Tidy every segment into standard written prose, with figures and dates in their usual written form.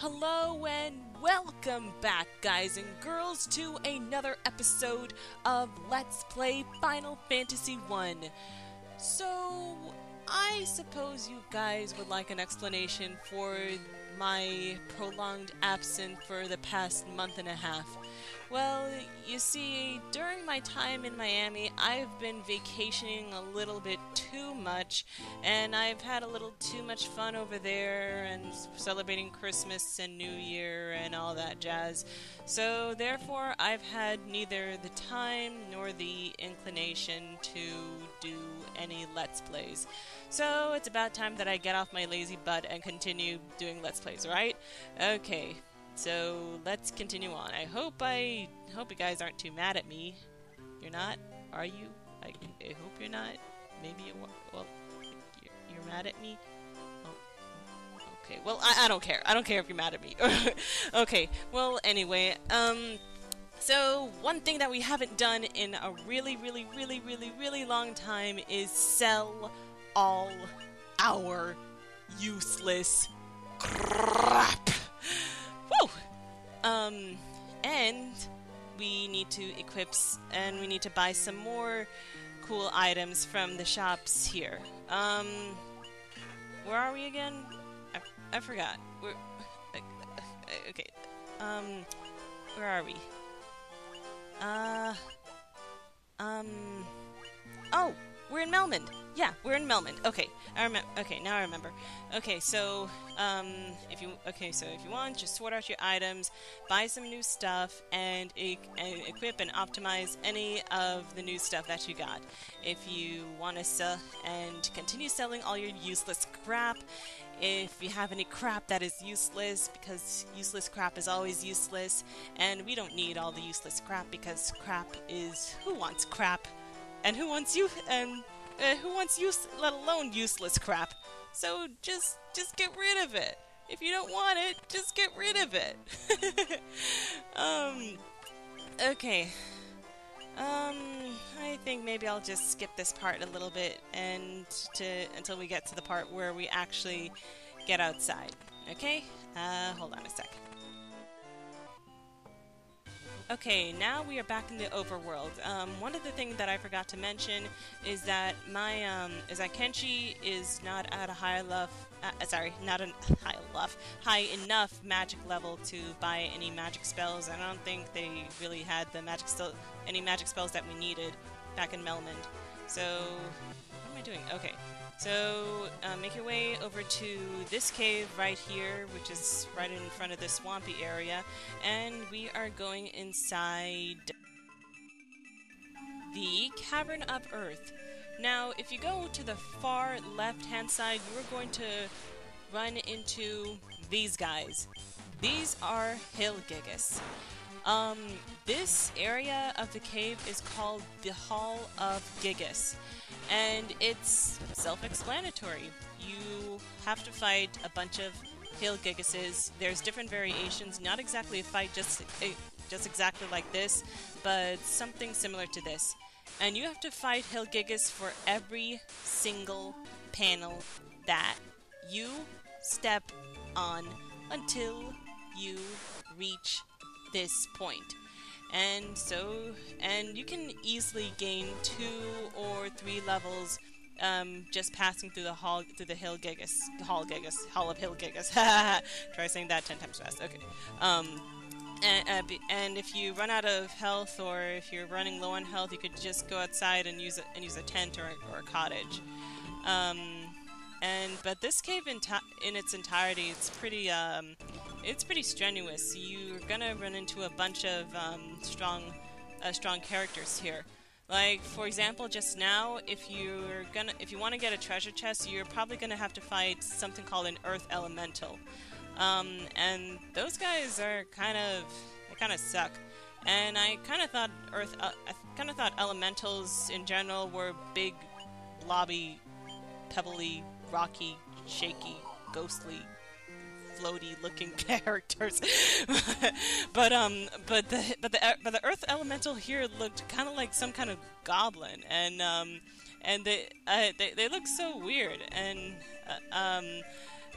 hello, and welcome back, guys and girls, to another episode of Let's Play Final Fantasy I. So, I suppose you guys would like an explanation for my prolonged absence for the past month and a half. Well, you see, during my time in Miami, I've been vacationing a little bit too much, and I've had a little too much fun over there, and celebrating Christmas and New Year and all that jazz. So, therefore, I've had neither the time nor the inclination to do any Let's Plays. So, it's about time that I get off my lazy butt and continue doing Let's Plays, right? Okay. So let's continue on. I hope you guys aren't too mad at me. You're not, are you? I hope you're not. Maybe you're mad at me. Oh, okay. Well, I don't care. I don't care if you're mad at me. Okay. Well, anyway, so one thing that we haven't done in a really long time is sell all our useless crap. Woo! And we need to and we need to buy some more cool items from the shops here. Where are we again? I forgot. Okay. Where are we? Oh! We're in Melmond! Yeah, we're in Melmond. Okay, okay, now I remember. Okay, so, if you want, just sort out your items, buy some new stuff, and equip and optimize any of the new stuff that you got. If you want to sell and continue selling all your useless crap, if you have any crap that is useless, because useless crap is always useless, and we don't need all the useless crap, because crap is... who wants crap? And who wants use, let alone useless crap? So just get rid of it. If you don't want it, just get rid of it. Okay. I think maybe I'll just skip this part a little bit until we get to the part where we actually get outside. Okay? Hold on a second. Okay, now we are back in the overworld. One of the things that I forgot to mention is that Kenshi is not at a high enough magic level to buy any magic spells. I don't think they really had the any magic spells that we needed back in Melmond. So, what am I doing? Okay. So, make your way over to this cave right here, which is right in front of the swampy area, and we are going inside the Cavern of Earth. Now, if you go to the far left-hand side, you are going to run into these guys. These are Hilgigas. This area of the cave is called the Hall of Gigas, and it's self-explanatory. You have to fight a bunch of Hilgigases. There's different variations, not exactly a fight just exactly like this, but something similar to this. And you have to fight Hilgigas for every single panel that you step on until you reach this point. And you can easily gain 2 or 3 levels just passing through the Hall of Hilgigas. Try saying that 10 times fast. Okay. And if you run out of health, or if you're running low on health, you could just go outside and use a tent or a cottage. But this cave in its entirety, it's pretty strenuous. You're gonna run into a bunch of strong characters here. Like, for example, just now, if you want to get a treasure chest, you're probably gonna have to fight something called an Earth Elemental. And those guys are kind of suck. And I kind of thought elementals in general were big, blobby, pebbly, rocky, shaky, ghostly, floaty-looking characters. but the Earth Elemental here looked kind of like some kind of goblin, and they look so weird. And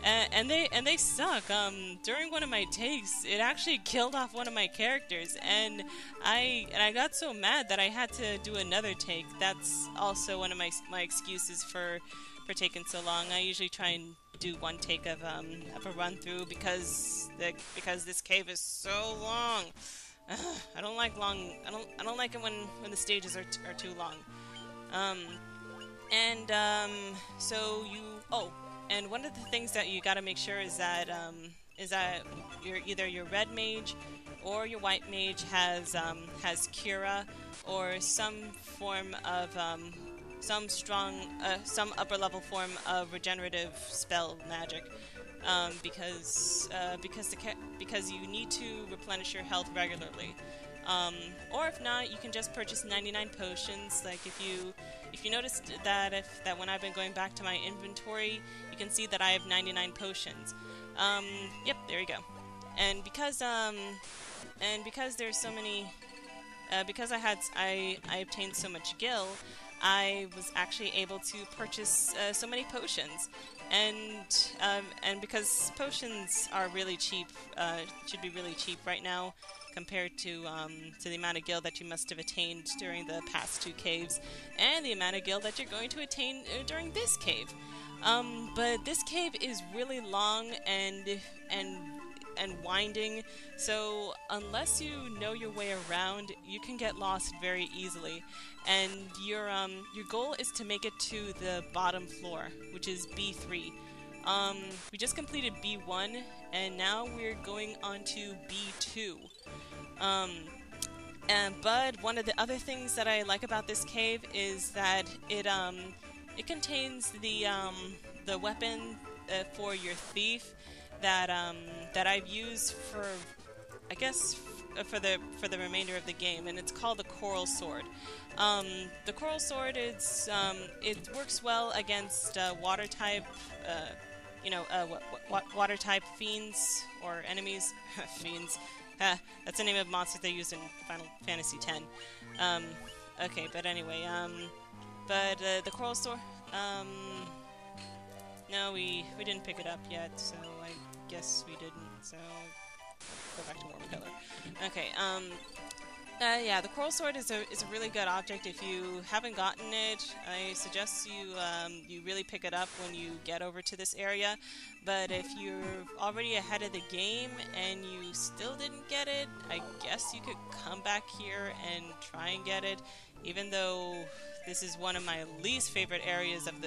And they suck. During one of my takes, it actually killed off one of my characters, and I got so mad that I had to do another take. That's also one of my excuses for taking so long. I usually try and do one take of a run through because this cave is so long. I don't like long. I don't like it when the stages are too long. So you. Oh. And one of the things that you gotta make sure is that either your red mage or your white mage has Cura or some form of some upper level form of regenerative spell magic, because you need to replenish your health regularly. Or if not, you can just purchase 99 potions. Like if you noticed that when I've been going back to my inventory, you can see that I have 99 potions. Yep, there you go. And because there's so many, because I obtained so much gil, I was actually able to purchase so many potions. And because potions are really cheap, should be really cheap right now, compared to the amount of gil that you must have attained during the past 2 caves, and the amount of gil that you're going to attain during this cave. But this cave is really long and winding, so unless you know your way around, you can get lost very easily. And your goal is to make it to the bottom floor, which is B3. We just completed B1, and now we're going on to B2. But one of the other things that I like about this cave is that it contains the weapon for your thief that I've used for, I guess, for the remainder of the game, and it's called the Coral Sword. The Coral Sword is it works well against water type, water type fiends or enemies. Fiends. That's the name of monsters they use in Final Fantasy X. Okay, but anyway, the Coral Sword, no, we didn't pick it up yet, so I guess we didn't, so go back to Warm Color. Okay, yeah, the Coral Sword is a really good object. If you haven't gotten it, I suggest you really pick it up when you get over to this area. But if you're already ahead of the game and you still didn't get it, I guess you could come back here and try and get it. Even though this is one of my least favorite areas of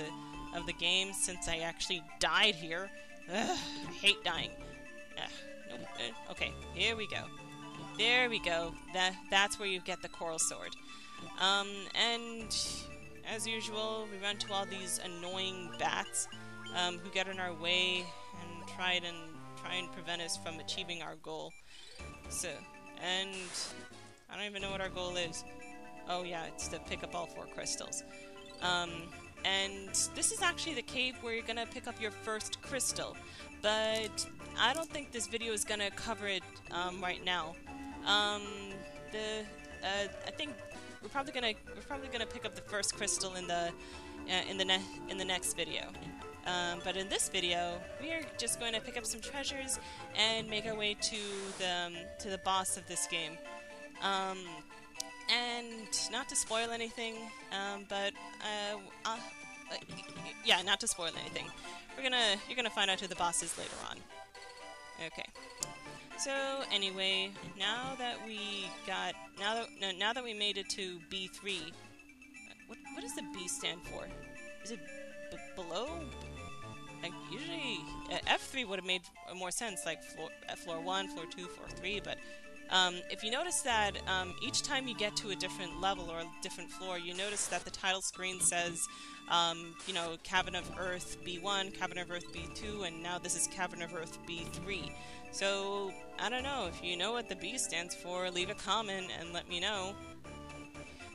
the game, since I actually died here. Ugh, I hate dying. Nope. Okay, here we go. There we go. That's where you get the Coral Sword. And as usual, we run to all these annoying bats who get in our way and try and prevent us from achieving our goal. So, and I don't even know what our goal is. Oh yeah, it's to pick up all 4 crystals. And this is actually the cave where you're gonna pick up your first crystal, but I don't think this video is gonna cover it right now. I think we're probably gonna pick up the first crystal in the next video. But in this video, we are just going to pick up some treasures and make our way to the boss of this game. And not to spoil anything, yeah, not to spoil anything. You're gonna find out who the boss is later on. Okay. So anyway, now that we made it to B3, what does the B stand for? Is it below? Like usually F3 would have made more sense, like floor 1, floor 2, floor 3, but if you notice that each time you get to a different level or a different floor, you notice that the title screen says, Cavern of Earth B1, Cavern of Earth B2, and now this is Cavern of Earth B3. So, I don't know, if you know what the B stands for, leave a comment and let me know.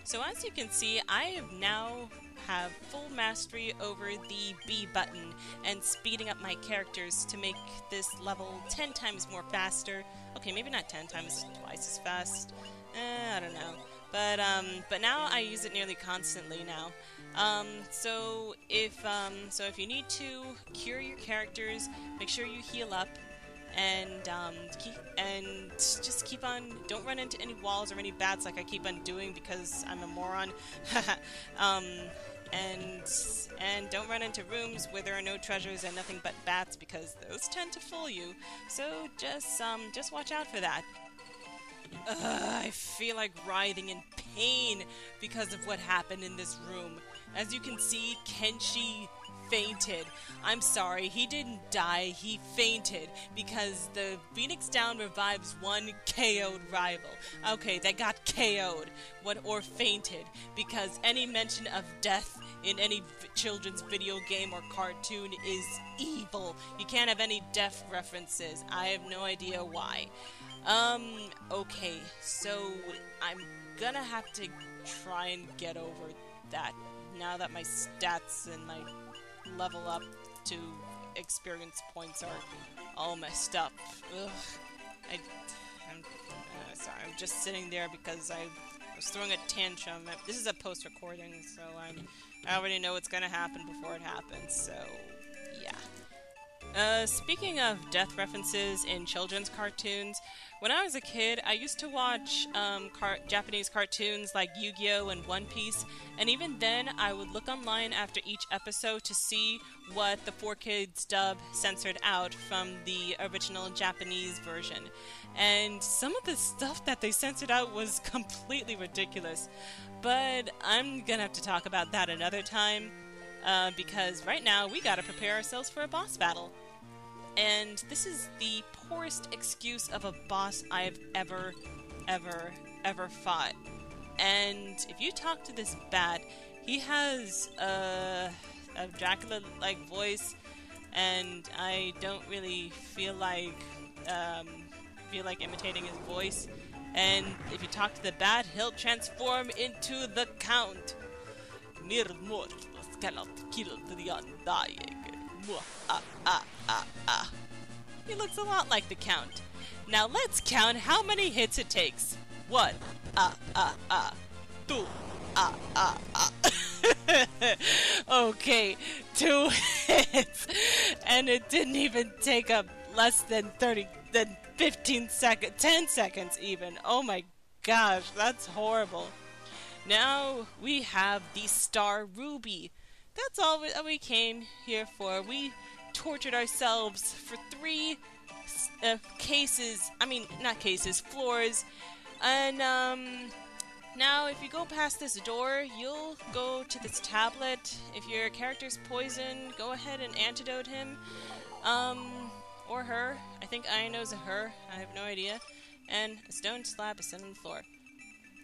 So as you can see, I now have full mastery over the B button and speeding up my characters to make this level 10 times more faster. Okay, maybe not 10 times, twice as fast. I don't know. But now I use it nearly constantly now. So if you need to cure your characters, make sure you heal up, and just keep on. Don't run into any walls or any bats like I keep on doing because I'm a moron. um, and don't run into rooms where there are no treasures and nothing but bats because those tend to fool you. So just watch out for that. I feel like writhing in pain because of what happened in this room. As you can see, Kenshi fainted. I'm sorry, he didn't die, he fainted because the Phoenix Down revives one KO'd rival. Okay, they got KO'd or fainted because any mention of death in any children's video game or cartoon is evil. You can't have any death references. I have no idea why. Okay, so I'm gonna have to try and get over that now that my stats and my level up to experience points are all messed up. Ugh. I'm sorry, I'm just sitting there because I was throwing a tantrum. This is a post-recording, so I already know what's gonna happen before it happens, so yeah. Speaking of death references in children's cartoons, when I was a kid, I used to watch Japanese cartoons like Yu-Gi-Oh! And One Piece, and even then, I would look online after each episode to see what the 4Kids dub censored out from the original Japanese version. And some of the stuff that they censored out was completely ridiculous. But I'm gonna have to talk about that another time, because right now we gotta prepare ourselves for a boss battle. And this is the poorest excuse of a boss I've ever fought. And if you talk to this bat, he has a Dracula-like voice, and I don't really feel like imitating his voice. And if you talk to the bat, he'll transform into the Count. Mir mortals cannot kill the undying. He looks a lot like the Count. Now let's count how many hits it takes. 1, 2, Okay, 2 hits. And it didn't even take up less than 15 seconds, 10 seconds even. Oh my gosh, that's horrible. Now we have the Star Ruby. That's all we came here for. We tortured ourselves for 3 floors. And now if you go past this door, you'll go to this tablet. If your character's poisoned, go ahead and antidote him. Or her. I think Ayano's a her. I have no idea. And a stone slab is set on the floor.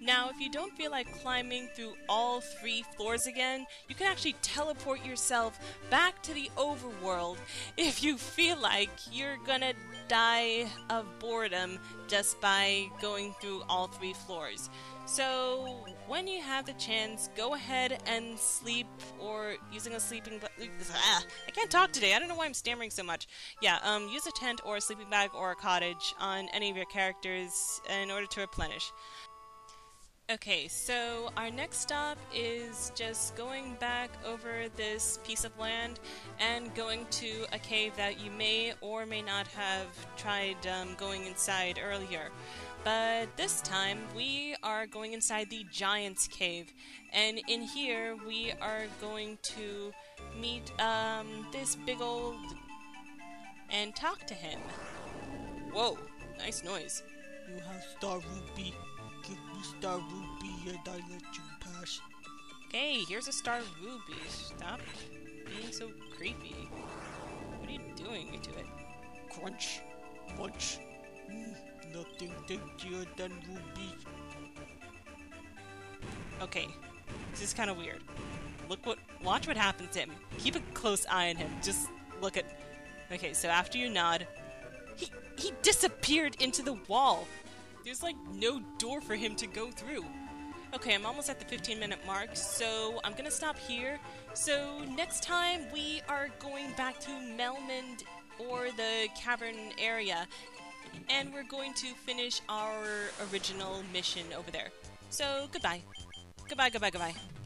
Now, if you don't feel like climbing through all 3 floors again, you can actually teleport yourself back to the overworld if you feel like you're gonna die of boredom just by going through all 3 floors. So, when you have the chance, go ahead and sleep, or using a sleeping bag. I can't talk today. I don't know why I'm stammering so much. Yeah, use a tent or a sleeping bag or a cottage on any of your characters in order to replenish. Okay, so our next stop is just going back over this piece of land and going to a cave that you may or may not have tried going inside earlier. But this time we are going inside the Giant's Cave, and in here we are going to meet this big old and talk to him. Whoa, nice noise. You have Star Ruby. Give me Star Ruby and I let you pass. Okay, here's a Star Ruby. Stop being so creepy. What are you doing to it? Crunch. Munch. Nothing tastier than rubies. Okay, this is kind of weird. Watch what happens to him. Keep a close eye on him. Just look at... Okay, so after you nod, he disappeared into the wall. There's like no door for him to go through. Okay, I'm almost at the 15-minute mark, so I'm gonna stop here. So next time we are going back to Melmond or the cavern area, and we're going to finish our original mission over there. So, goodbye. Goodbye, goodbye, goodbye.